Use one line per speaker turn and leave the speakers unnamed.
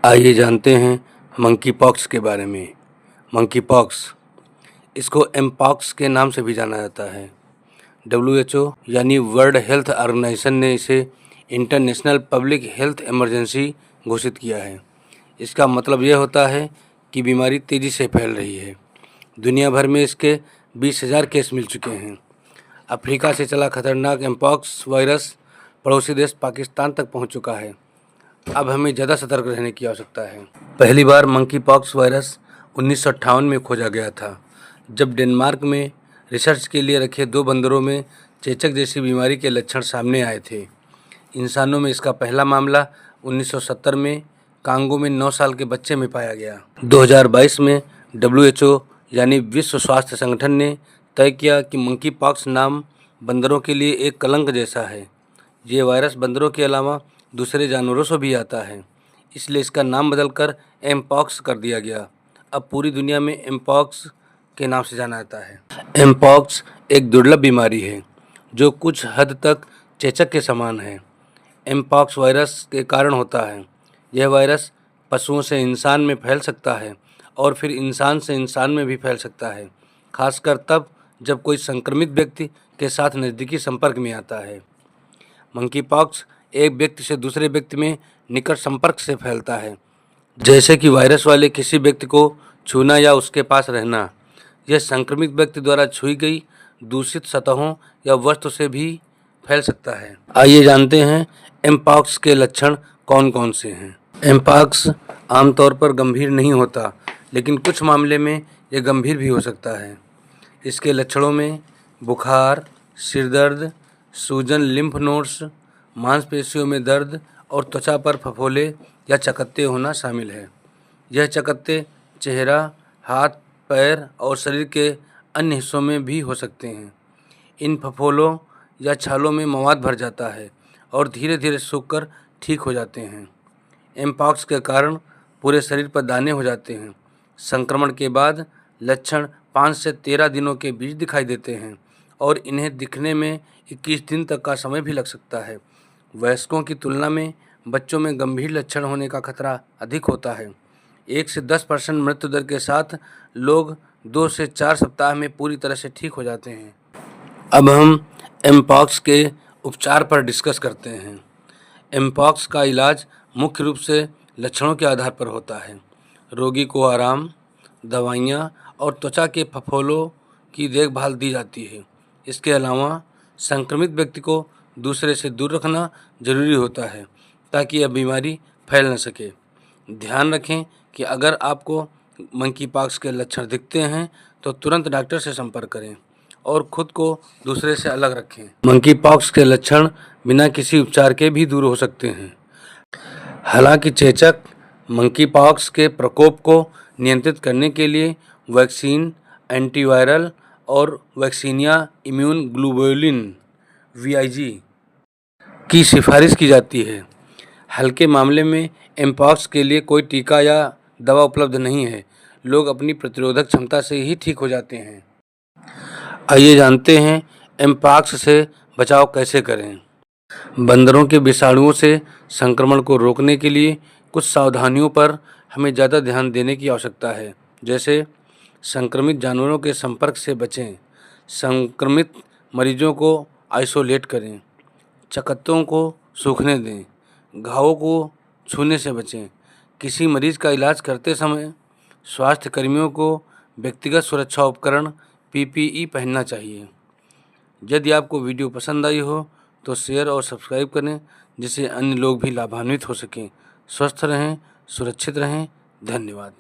आइए जानते हैं मंकी पॉक्स के बारे में। मंकी पॉक्स, इसको एमपॉक्स के नाम से भी जाना जाता है। WHO यानी वर्ल्ड हेल्थ ऑर्गेनाइजेशन ने इसे इंटरनेशनल पब्लिक हेल्थ इमरजेंसी घोषित किया है। इसका मतलब यह होता है कि बीमारी तेज़ी से फैल रही है। दुनिया भर में इसके 20,000 केस मिल चुके हैं। अफ्रीका से चला खतरनाक एमपॉक्स वायरस पड़ोसी देश पाकिस्तान तक पहुंच चुका है। अब हमें ज़्यादा सतर्क रहने की आवश्यकता है। पहली बार मंकी पॉक्स वायरस 1958 में खोजा गया था, जब डेनमार्क में रिसर्च के लिए रखे 2 बंदरों में चेचक जैसी बीमारी के लक्षण सामने आए थे। इंसानों में इसका पहला मामला 1970 में कांगो में 9 साल के बच्चे में पाया गया। 2022 में WHO यानी विश्व स्वास्थ्य संगठन ने तय किया कि मंकी पॉक्स नाम बंदरों के लिए एक कलंक जैसा है। ये वायरस बंदरों के अलावा दूसरे जानवरों से भी आता है, इसलिए इसका नाम बदलकर एमपॉक्स कर दिया गया। अब पूरी दुनिया में एमपॉक्स के नाम से जाना जाता है। एमपॉक्स एक दुर्लभ बीमारी है जो कुछ हद तक चेचक के समान है। एमपॉक्स वायरस के कारण होता है। यह वायरस पशुओं से इंसान में फैल सकता है और फिर इंसान से इंसान में भी फैल सकता है, खासकर तब जब कोई संक्रमित व्यक्ति के साथ नज़दीकी संपर्क में आता है। मंकी पॉक्स एक व्यक्ति से दूसरे व्यक्ति में निकट संपर्क से फैलता है, जैसे कि वायरस वाले किसी व्यक्ति को छूना या उसके पास रहना। यह संक्रमित व्यक्ति द्वारा छुई गई दूषित सतहों या वस्तु से भी फैल सकता है। आइए जानते हैं एमपॉक्स के लक्षण कौन कौन से हैं। एमपॉक्स आमतौर पर गंभीर नहीं होता, लेकिन कुछ मामले में यह गंभीर भी हो सकता है। इसके लक्षणों में बुखार, सिरदर्द, सूजन लिम्फ नोड्स, मांसपेशियों में दर्द और त्वचा पर फफोले या चकत्ते होना शामिल है। यह चकत्ते चेहरा, हाथ, पैर और शरीर के अन्य हिस्सों में भी हो सकते हैं। इन फफोलों या छालों में मवाद भर जाता है और धीरे धीरे सूखकर ठीक हो जाते हैं। एमपॉक्स के कारण पूरे शरीर पर दाने हो जाते हैं। संक्रमण के बाद लक्षण 5 से 13 दिनों के बीच दिखाई देते हैं और इन्हें दिखने में 21 दिन तक का समय भी लग सकता है। वयस्कों की तुलना में बच्चों में गंभीर लक्षण होने का खतरा अधिक होता है। 1 से 10% मृत्यु दर के साथ लोग 2 से 4 सप्ताह में पूरी तरह से ठीक हो जाते हैं। अब हम एमपॉक्स के उपचार पर डिस्कस करते हैं। एमपॉक्स का इलाज मुख्य रूप से लक्षणों के आधार पर होता है। रोगी को आराम, दवाइयाँ और त्वचा के फफोलों की देखभाल दी जाती है। इसके अलावा संक्रमित व्यक्ति को दूसरे से दूर रखना जरूरी होता है ताकि यह बीमारी फैल न सके। ध्यान रखें कि अगर आपको मंकी पॉक्स के लक्षण दिखते हैं तो तुरंत डॉक्टर से संपर्क करें और खुद को दूसरे से अलग रखें। मंकी पॉक्स के लक्षण बिना किसी उपचार के भी दूर हो सकते हैं। हालांकि चेचक मंकी पॉक्स के प्रकोप को नियंत्रित करने के लिए वैक्सीन, एंटीवायरल और वैक्सीनिया इम्यून ग्लोबुलिन (VIG) की सिफारिश की जाती है। हल्के मामले में एमपॉक्स के लिए कोई टीका या दवा उपलब्ध नहीं है। लोग अपनी प्रतिरोधक क्षमता से ही ठीक हो जाते हैं। आइए जानते हैं एमपॉक्स से बचाव कैसे करें। बंदरों के विषाणुओं से संक्रमण को रोकने के लिए कुछ सावधानियों पर हमें ज़्यादा ध्यान देने की आवश्यकता है, जैसे संक्रमित जानवरों के संपर्क से बचें, संक्रमित मरीजों को आइसोलेट करें, चकत्तों को सूखने दें, घावों को छूने से बचें। किसी मरीज का इलाज करते समय स्वास्थ्य कर्मियों को व्यक्तिगत सुरक्षा उपकरण PPE पहनना चाहिए। यदि आपको वीडियो पसंद आई हो तो शेयर और सब्सक्राइब करें, जिससे अन्य लोग भी लाभान्वित हो सकें। स्वस्थ रहें, सुरक्षित रहें। धन्यवाद।